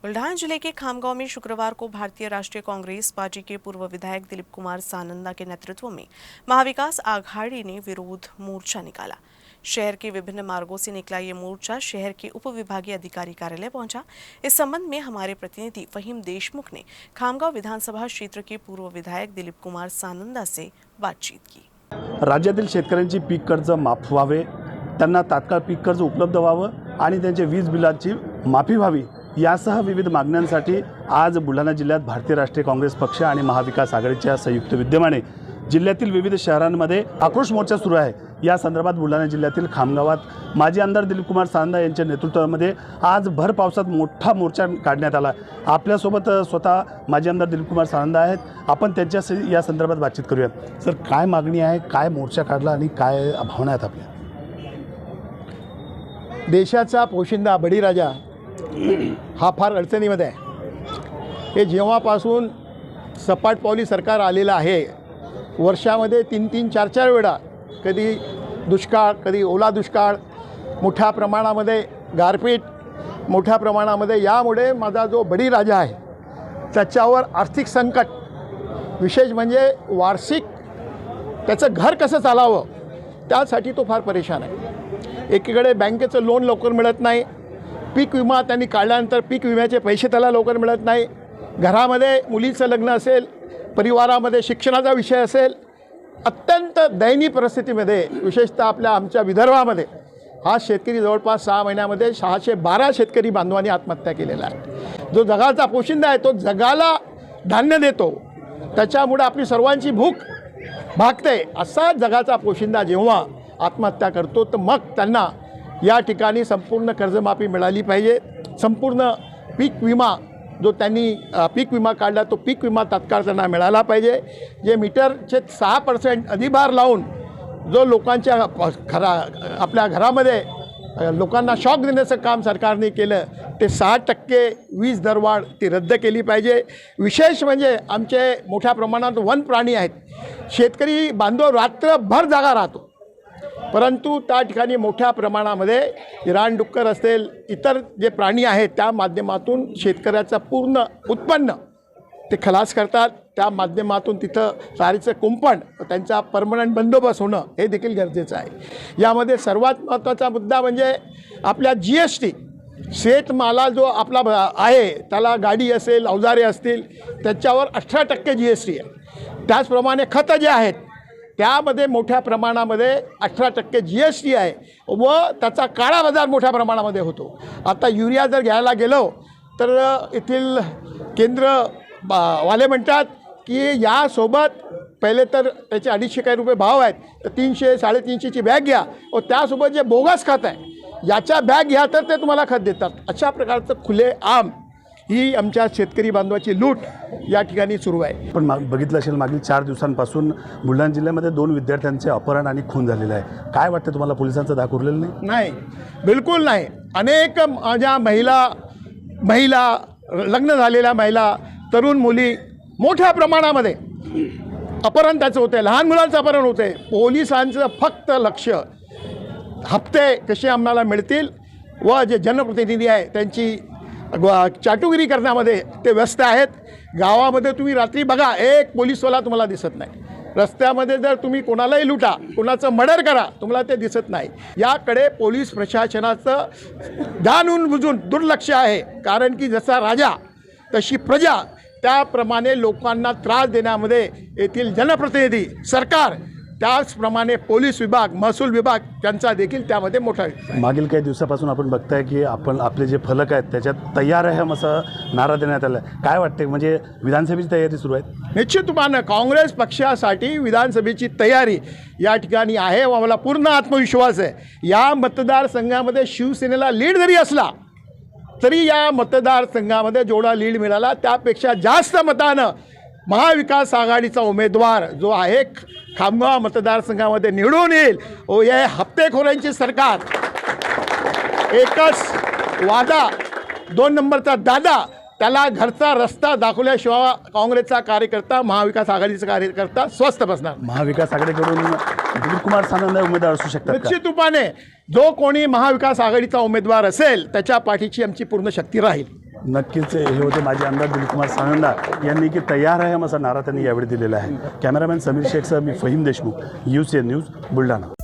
बुल्ढाना जिले के खामगांव में शुक्रवार को भारतीय राष्ट्रीय कांग्रेस पार्टी के पूर्व विधायक दिलीप कुमार सानंदा के नेतृत्व में महाविकास आघाड़ी ने विरोध मोर्चा निकाला। शहर के विभिन्न मार्गों से निकला ये मोर्चा शहर के उप विभागीय अधिकारी कार्यालय पहुंचा। इस संबंध में हमारे प्रतिनिधि फहीम देशमुख ने खामगांव विधानसभा क्षेत्र के पूर्व विधायक दिलीप कुमार सानंदा से बातचीत की। राज्यातील शेतकऱ्यांची पीक कर्ज माफ व्हावे, त्यांना तात्काळ पीक कर्ज उपलब्ध व्हावं आणि त्यांच्या वीज बिलाची माफी व्हावी यासह विविध मागण्यांसाठी आज बुलढाणा जिल्ह्यात भारतीय राष्ट्रीय काँग्रेस पक्ष आणि महाविकास आघाडीच्या संयुक्त विद्यमाने जिल्ह्यातील विविध शहरांमध्ये आक्रोश मोर्चा सुरू आहे। या संदर्भात बुलढाणा जिल्ह्यातील खामगावात माजी आमदार दिलीप कुमार सानंदा यांच्या नेतृत्वामध्ये आज भर पावसात मोठा मोर्चा काढण्यात आला। आपल्यासोबत स्वतः माजी आमदार दिलीप कुमार सानंदा आहेत, आपण त्यांच्याशी या संदर्भात बातचीत करूया। सर, काय मागणी आहे, काय मोर्चा काढला आणि काय भावना आहेत आपल्या? देशाचा पोशिंदा बळीराजा हा फार अडचणीमध्ये आहे। हे जेव्हापासून सपाट पावली सरकार आलेलं आहे, वर्षामध्ये 3-3, 4-4 वेळा कधी दुष्काळ, कधी ओला दुष्काळ, मोठ्या प्रमाणामध्ये गारपीट, मोठ्या प्रमाणामध्ये यामुळे माझा जो बळीराजा आहे त्याच्यावर आर्थिक संकट, विशेष म्हणजे वार्षिक त्याचं घर कसं चालावं त्यासाठी तो फार परेशान आहे। एकीकडे बँकेचं लोन लवकर मिळत नाही, पीक विमा त्यांनी काढल्यानंतर पीक विम्याचे पैसे त्याला लवकर मिळत नाही, घरामध्ये मुलीचं लग्न असेल, परिवारामध्ये शिक्षणाचा विषय असेल, अत्यंत दयनीय परिस्थितीमध्ये विशेषतः आमच्या विदर्भामध्ये हा शेतकरी जवळपास 6 महिन्यामध्ये 612 शेतकरी बांधवांनी आत्महत्या केलेला आहे। जो जगाचा पोशिंदा आहे तो जगाला धान्य देतो, त्याच्यामुळे आपली सर्वांची भूक भागते, असा जगाचा पोशिंदा जेव्हा आत्महत्या करतो तर मग त्यांना या ठिकाणी संपूर्ण कर्जमाफी मिळाली पाहिजे। संपूर्ण पीक विमा जो त्यांनी पीक विमा काढला तो पीक विमा तात्काळ त्यांना मिळाला पाहिजे। जे मीटरचे 6% अधिभार लावून जो लोकांच्या आपल्या घरामध्ये लोकांना शॉक देण्याचं काम सरकारने केलं ते 6% वीज दरवाढ ती रद्द केली पाहिजे। विशेष म्हणजे आमचे मोठ्या प्रमाणात वन प्राणी आहेत, शेतकरी बांधव रात्रभर जागा राहतो, परंतु त्या ठिकाणी मोठ्या प्रमाणामध्ये रानडुक्कर असेल, इतर जे प्राणी आहेत त्या माध्यमातून शेतकऱ्याचं पूर्ण उत्पन्न ते खलास करतात। त्या माध्यमातून तिथं चारीचं कुंपण, त्यांचा परमनंट बंदोबस्त होणं हे देखील गरजेचं आहे। यामध्ये सर्वात महत्त्वाचा मुद्दा म्हणजे आपल्या GST, शेतमाला जो आपला आहे त्याला गाडी असेल, अवजारे असतील त्याच्यावर 18% GST आहे। त्याचप्रमाणे खतं जे आहेत त्यामध्ये मोठ्या प्रमाणामध्ये 18% GST आहे व त्याचा काळा बाजार मोठ्या प्रमाणामध्ये होतो। आता युरिया जर घ्यायला गेलो तर येथील केंद्र वाले म्हणतात की यासोबत पहिले तर त्याचे 250 काही रुपये भाव आहेत, तर 300-350ची बॅग घ्या व त्यासोबत जे बोगस खत आहे याच्या बॅग घ्या तर ते तुम्हाला खत देतात। अशा प्रकारचं खुलेआम ही आमच्या शेतकरी बांधवाची लूट या ठिकाणी सुरू आहे। पण बघितलं असेल मागील 4 दिवसांपासून बुलढाणा जिल्ह्यामध्ये 2 विद्यार्थ्यांचे अपहरण आणि खून झालेलं आहे। काय वाटतं तुम्हाला, पोलिसांचा धाक उरलेला नाही? नाही, बिलकुल नाही। अनेक माझ्या महिला लग्न झालेल्या महिला, तरुण मुली मोठ्या प्रमाणामध्ये अपहरण त्याचं होते, लहान मुलांचं अपहरण होते। पोलिसांचं फक्त लक्ष हप्ते कसे आम्हाला मिळतील व जे जनप्रतिनिधी आहे त्यांची चाटुगिरी करण्यामध्ये ते व्यस्त आहेत। गावामध्ये तुम्ही रात्री बघा, एक पोलीसवाला तुम्हाला दिसत नाही। रस्त्यामध्ये जर तुम्ही कोणालाही लुटा, कोणाचं मर्डर करा, तुम्हाला ते दिसत नाही। याकडे पोलीस प्रशासनाचं जाणून बुजून दुर्लक्ष आहे, कारण की जसा राजा तशी प्रजा, त्याप्रमाणे लोकांना त्रास देण्यामध्ये येथील जनप्रतिनिधी, सरकार, त्याचप्रमाणे पोलीस विभाग, महसूल विभाग त्यांचा देखील त्यामध्ये मोठा आहे। मागील काही दिवसापासून आपण बघताय की आपले जे फलक आहेत त्याच्यात तयार आहे असं नारा देण्यात आला। काय वाटते, म्हणजे विधानसभेची तयारी सुरू आहे? निश्चितपणे काँग्रेस पक्षासाठी विधानसभेची तयारी या ठिकाणी आहे व मला पूर्ण आत्मविश्वास आहे। या मतदारसंघामध्ये शिवसेनेला लीड जरी असला तरी या मतदारसंघामध्ये जेवढा लीड मिळाला त्यापेक्षा जास्त मतानं महाविकास आघाडीचा उमेदवार जो आहे खामगाव मतदारसंघामध्ये निवडून येईल। ओ या हप्तेखोरांची सरकार, एकच वादा 2 नंबरचा दादा, त्याला घरचा रस्ता दाखवल्याशिवाय काँग्रेसचा कार्यकर्ता, महाविकास आघाडीचा कार्यकर्ता स्वस्थ बसणार। महाविकास आघाडीकडून दिलीप कुमार सानंदा उमेदवार असू शकतात? निश्चितपणे जो कोणी महाविकास आघाडीचा उमेदवार असेल त्याच्या पाठीची आमची पूर्ण शक्ती राहील। नक्कीच हे होते माजी आमदार दिलीपकुमार सानंदा यांनी की तयार आहे असा नारा त्यांनी यावेळी दिलेला आहे. कॅमेरामॅन समीर शेखसह मी फहीम देशमुख, UCN न्यूज बुलढाणा.